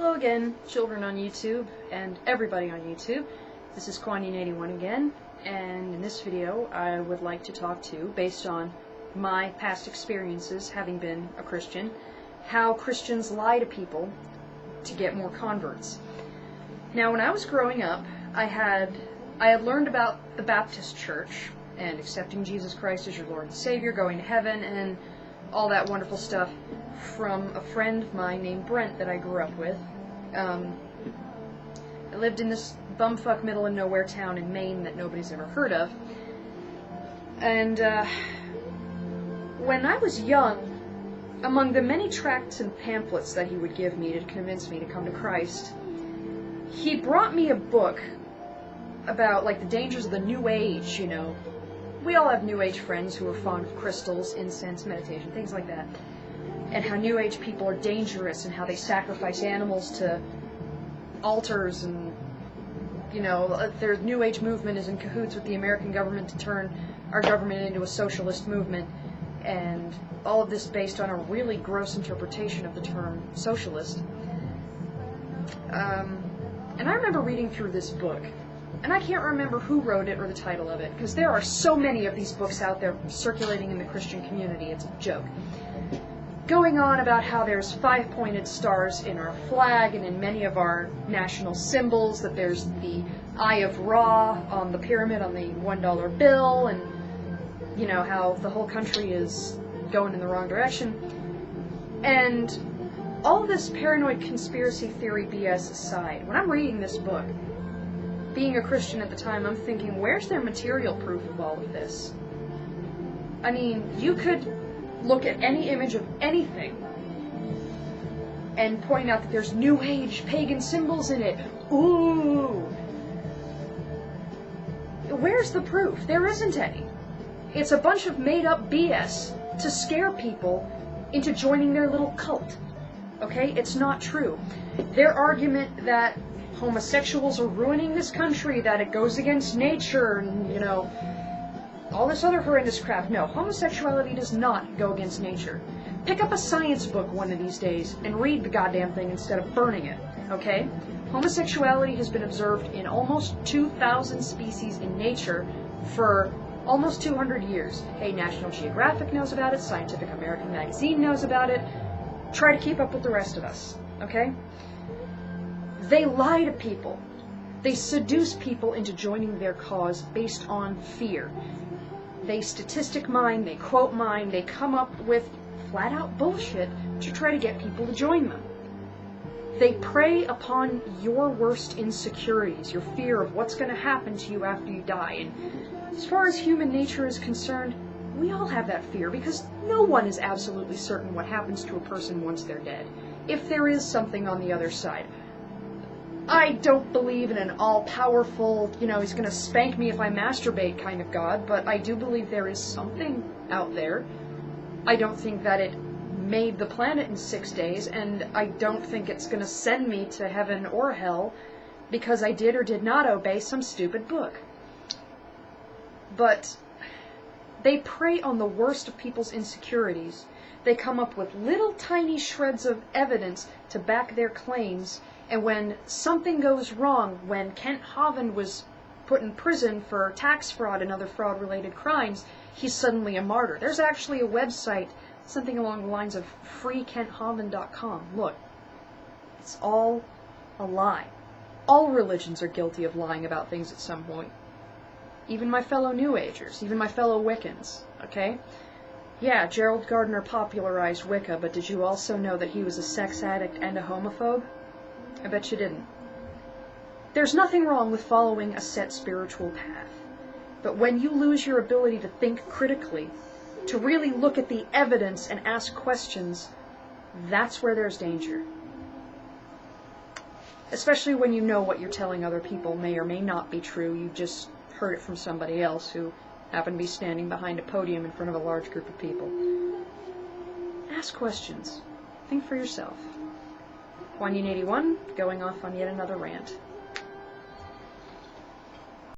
Hello again, children on YouTube, and everybody on YouTube. This is Quanyin81 again, and in this video I would like to talk to, based on my past experiences having been a Christian, how Christians lie to people to get more converts. Now, when I was growing up, I had learned about the Baptist Church, and accepting Jesus Christ as your Lord and Savior, going to heaven, and all that wonderful stuff from a friend of mine named Brent that I grew up with. I lived in this bumfuck middle of nowhere town in Maine that nobody's ever heard of. And when I was young, among the many tracts and pamphlets that he would give me to convince me to come to Christ, he brought me a book about, like, the dangers of the New Age, you know. We all have New Age friends who are fond of crystals, incense, meditation, things like that. And how New Age people are dangerous and how they sacrifice animals to altars and, you know, their New Age movement is in cahoots with the American government to turn our government into a socialist movement. And all of this based on a really gross interpretation of the term socialist. And I remember reading through this book. And I can't remember who wrote it or the title of it, because there are so many of these books out there circulating in the Christian community, it's a joke. Going on about how there's 5-pointed stars in our flag and in many of our national symbols, that there's the Eye of Ra on the pyramid on the $1 bill, and, you know, how the whole country is going in the wrong direction. And all this paranoid conspiracy theory BS aside, when I'm reading this book, being a Christian at the time, I'm thinking, where's their material proof of all of this? I mean, you could look at any image of anything and point out that there's New Age pagan symbols in it. Ooh! Where's the proof? There isn't any. It's a bunch of made-up BS to scare people into joining their little cult. Okay? It's not true. Their argument that homosexuals are ruining this country, that it goes against nature, and, you know, all this other horrendous crap. No, homosexuality does not go against nature. Pick up a science book one of these days and read the goddamn thing instead of burning it, okay? Homosexuality has been observed in almost 2,000 species in nature for almost 200 years. Hey, National Geographic knows about it, Scientific American Magazine knows about it. Try to keep up with the rest of us, okay? They lie to people. They seduce people into joining their cause based on fear. They statistic mine, they quote mine, they come up with flat-out bullshit to try to get people to join them. They prey upon your worst insecurities, your fear of what's going to happen to you after you die. And as far as human nature is concerned, we all have that fear, because no one is absolutely certain what happens to a person once they're dead, if there is something on the other side. I don't believe in an all-powerful, you know, he's going to spank me if I masturbate kind of God, but I do believe there is something out there. I don't think that it made the planet in 6 days, and I don't think it's going to send me to heaven or hell because I did or did not obey some stupid book. But they prey on the worst of people's insecurities. They come up with little tiny shreds of evidence to back their claims. And when something goes wrong, when Kent Hovind was put in prison for tax fraud and other fraud-related crimes, he's suddenly a martyr. There's actually a website, something along the lines of freekenthovind.com. Look, it's all a lie. All religions are guilty of lying about things at some point. Even my fellow New Agers, even my fellow Wiccans, okay? Yeah, Gerald Gardner popularized Wicca, but did you also know that he was a sex addict and a homophobe? I bet you didn't. There's nothing wrong with following a set spiritual path. But when you lose your ability to think critically, to really look at the evidence and ask questions, that's where there's danger. Especially when you know what you're telling other people may or may not be true. You just heard it from somebody else who happened to be standing behind a podium in front of a large group of people. Ask questions. Think for yourself. Quanyin81, going off on yet another rant.